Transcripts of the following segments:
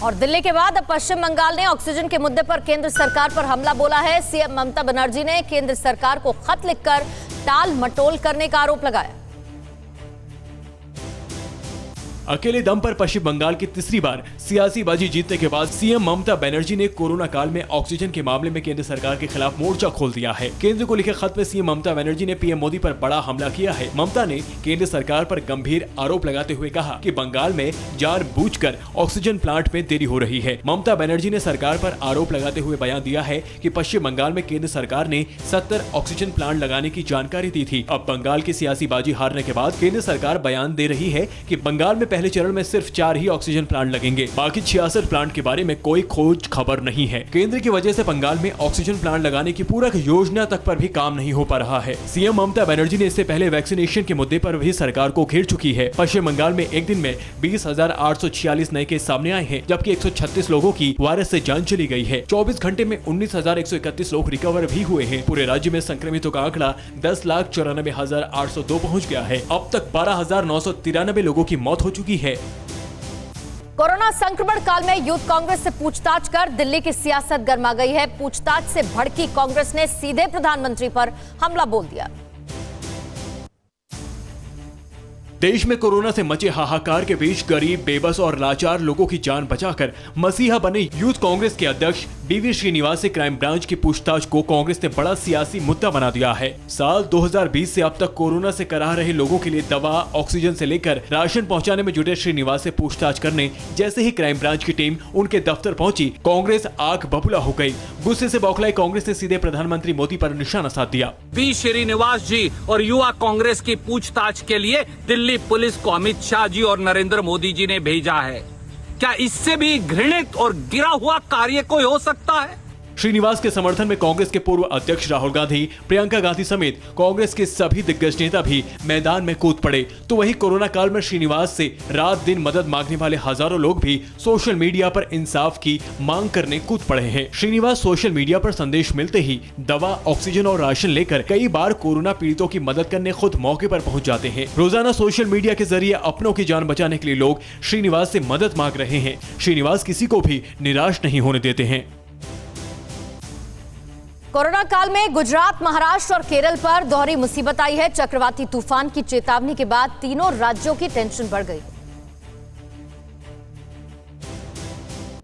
और दिल्ली के बाद अब पश्चिम बंगाल ने ऑक्सीजन के मुद्दे पर केंद्र सरकार पर हमला बोला है। सीएम ममता बनर्जी ने केंद्र सरकार को खत लिखकर टाल मटोल करने का आरोप लगाया। अकेले दम पर पश्चिम बंगाल की तीसरी बार सियासी बाजी जीतने के बाद सीएम ममता बनर्जी ने कोरोना काल में ऑक्सीजन के मामले में केंद्र सरकार के खिलाफ मोर्चा खोल दिया है। केंद्र को लिखे खत में सीएम ममता बनर्जी ने पीएम मोदी पर बड़ा हमला किया है। ममता ने केंद्र सरकार पर गंभीर आरोप लगाते हुए कहा कि बंगाल में जानबूझकर ऑक्सीजन प्लांट में देरी हो रही है। ममता बनर्जी ने सरकार पर आरोप लगाते हुए बयान दिया है कि पश्चिम बंगाल में केंद्र सरकार ने 70 ऑक्सीजन प्लांट लगाने की जानकारी दी थी। अब बंगाल की सियासी बाजी हारने के बाद केंद्र सरकार बयान दे रही है कि बंगाल में पहले चरण में सिर्फ 4 ही ऑक्सीजन प्लांट लगेंगे, बाकी 66 प्लांट के बारे में कोई खोज खबर नहीं है। केंद्र की वजह से बंगाल में ऑक्सीजन प्लांट लगाने की पूरक योजना तक पर भी काम नहीं हो पा रहा है। सीएम ममता बनर्जी ने इससे पहले वैक्सीनेशन के मुद्दे पर भी सरकार को घेर चुकी है। पश्चिम बंगाल में एक दिन में 20,846 नए केस सामने आए हैं, जबकि 136 लोगों की वायरस से जान चली गई है। 24 घंटे में 19,131 लोग रिकवर भी हुए हैं। पूरे राज्य में संक्रमितों का आंकड़ा 10,94,802 पहुँच गया है। अब तक 12,993 लोगों की मौत हो चुकी है। कोरोना संक्रमण काल में यूथ कांग्रेस से पूछताछ कर दिल्ली की सियासत गर्मा गई है। पूछताछ से भड़की कांग्रेस ने सीधे प्रधानमंत्री पर हमला बोल दिया। देश में कोरोना से मचे हाहाकार के बीच गरीब, बेबस और लाचार लोगों की जान बचाकर मसीहा बने यूथ कांग्रेस के अध्यक्ष बीवी श्रीनिवास से क्राइम ब्रांच की पूछताछ को कांग्रेस ने बड़ा सियासी मुद्दा बना दिया है। साल 2020 से अब तक कोरोना से कराह रहे लोगों के लिए दवा, ऑक्सीजन से लेकर राशन पहुंचाने में जुटे श्रीनिवास से पूछताछ करने जैसे ही क्राइम ब्रांच की टीम उनके दफ्तर पहुंची, कांग्रेस आग बबूला हो गई। गुस्से से बौखलाई कांग्रेस ने सीधे प्रधानमंत्री मोदी पर निशाना साध दिया। बी श्रीनिवास जी और युवा कांग्रेस की पूछताछ के लिए दिल्ली पुलिस को अमित शाह जी और नरेंद्र मोदी जी ने भेजा है। क्या इससे भी घृणित और गिरा हुआ कार्य कोई हो सकता है? श्रीनिवास के समर्थन में कांग्रेस के पूर्व अध्यक्ष राहुल गांधी, प्रियंका गांधी समेत कांग्रेस के सभी दिग्गज नेता भी मैदान में कूद पड़े। तो वहीं कोरोना काल में श्रीनिवास से रात दिन मदद मांगने वाले हजारों लोग भी सोशल मीडिया पर इंसाफ की मांग करने कूद पड़े हैं। श्रीनिवास सोशल मीडिया पर संदेश मिलते ही दवा, ऑक्सीजन और राशन लेकर कई बार कोरोना पीड़ितों की मदद करने खुद मौके पर पहुंच जाते हैं। रोजाना सोशल मीडिया के जरिए अपनों की जान बचाने के लिए लोग श्रीनिवास से मदद मांग रहे हैं। श्रीनिवास किसी को भी निराश नहीं होने देते हैं। कोरोना काल में गुजरात, महाराष्ट्र और केरल पर दोहरी मुसीबत आई है। चक्रवाती तूफान की चेतावनी के बाद तीनों राज्यों की टेंशन बढ़ गई।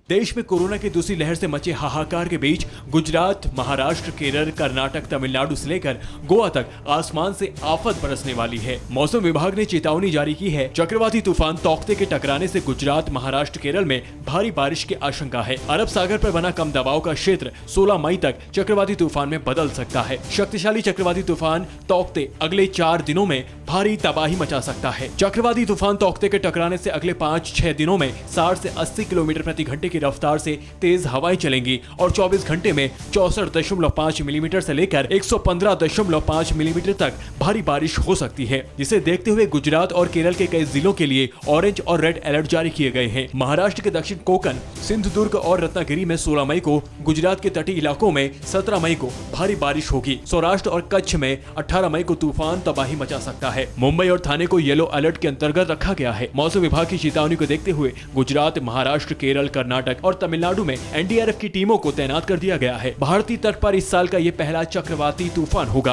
देश में कोरोना की दूसरी लहर से मचे हाहाकार के बीच गुजरात, महाराष्ट्र, केरल, कर्नाटक, तमिलनाडु से लेकर गोवा तक आसमान से आफत बरसने वाली है। मौसम विभाग ने चेतावनी जारी की है। चक्रवाती तूफान तौकते के टकराने से गुजरात, महाराष्ट्र, केरल में भारी बारिश की आशंका है। अरब सागर पर बना कम दबाव का क्षेत्र 16 मई तक चक्रवाती तूफान में बदल सकता है। शक्तिशाली चक्रवाती तूफान तौकते अगले 4 दिनों में भारी तबाही मचा सकता है। चक्रवाती तूफान तौकते के टकराने से अगले 5-6 दिनों में 60 से 80 किलोमीटर प्रति घंटे रफ्तार से तेज हवाएं चलेंगी और 24 घंटे में 64.5 मिलीमीटर से लेकर 115.5 मिलीमीटर तक भारी बारिश हो सकती है, जिसे देखते हुए गुजरात और केरल के कई जिलों के लिए ऑरेंज और रेड अलर्ट जारी किए गए हैं। महाराष्ट्र के दक्षिण कोंकण, सिंधुदुर्ग और रत्नागिरी में 16 मई को, गुजरात के तटीय इलाकों में 17 मई को भारी बारिश होगी। सौराष्ट्र और कच्छ में 18 मई को तूफान तबाही मचा सकता है। मुंबई और थाने को येलो अलर्ट के अंतर्गत रखा गया है। मौसम विभाग की चेतावनी को देखते हुए गुजरात, महाराष्ट्र, केरल, कर्नाटक और तमिलनाडु में एनडीआरएफ की टीमों को तैनात कर दिया गया है। भारतीय तट पर इस साल का ये पहला चक्रवाती तूफान होगा।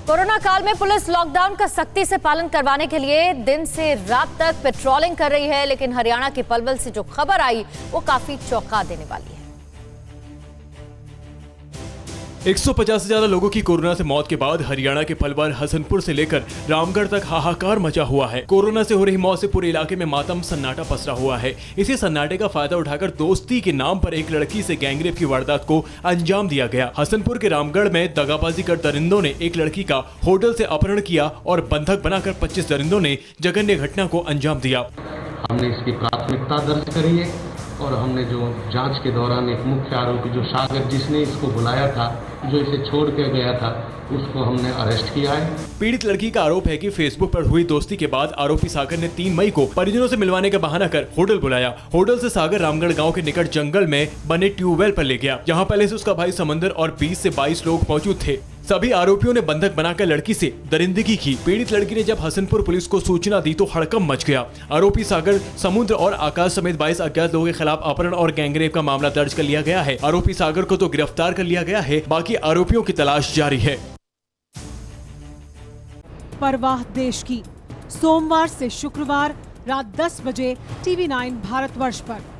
कोरोना काल में पुलिस लॉकडाउन का सख्ती से पालन करवाने के लिए दिन से रात तक पेट्रोलिंग कर रही है, लेकिन हरियाणा के पलवल से जो खबर आई वो काफी चौंका देने वाली है। 150 से ज्यादा लोगों की कोरोना से मौत के बाद हरियाणा के पलवल, हसनपुर से लेकर रामगढ़ तक हाहाकार मचा हुआ है। कोरोना से हो रही मौत से पूरे इलाके में मातम सन्नाटा पसरा हुआ है। इसी सन्नाटे का फायदा उठाकर दोस्ती के नाम पर एक लड़की से गैंगरेप की वारदात को अंजाम दिया गया। हसनपुर के रामगढ़ में दगाबाजी कर दरिंदों ने एक लड़की का होटल से अपहरण किया और बंधक बनाकर 25 दरिंदों ने जघन्य घटना को अंजाम दिया। हमने इसकी प्राथमिकता दर्ज करी है और हमने जो जांच के दौरान एक मुख्य आरोपी जो सागर, जिसने इसको बुलाया था, जो इसे छोड़ के गया था, उसको हमने अरेस्ट किया है। पीड़ित लड़की का आरोप है कि फेसबुक पर हुई दोस्ती के बाद आरोपी सागर ने 3 मई को परिजनों से मिलवाने का बहाना कर होटल बुलाया। होटल से सागर रामगढ़ गांव के निकट जंगल में बने ट्यूबवेल पर ले गया, जहां पहले से उसका भाई समंदर और 20 से 22 लोग मौजूद थे। सभी आरोपियों ने बंधक बनाकर लड़की से दरिंदगी की। पीड़ित लड़की ने जब हसनपुर पुलिस को सूचना दी तो हड़कंप मच गया। आरोपी सागर, समुद्र और आकाश समेत 22 अज्ञात लोगों के खिलाफ अपहरण और गैंगरेप का मामला दर्ज कर लिया गया है। आरोपी सागर को तो गिरफ्तार कर लिया गया है, बाकी आरोपियों की तलाश जारी है। परवाह देश की, सोमवार से शुक्रवार रात 10 बजे TV9 भारतवर्ष पर।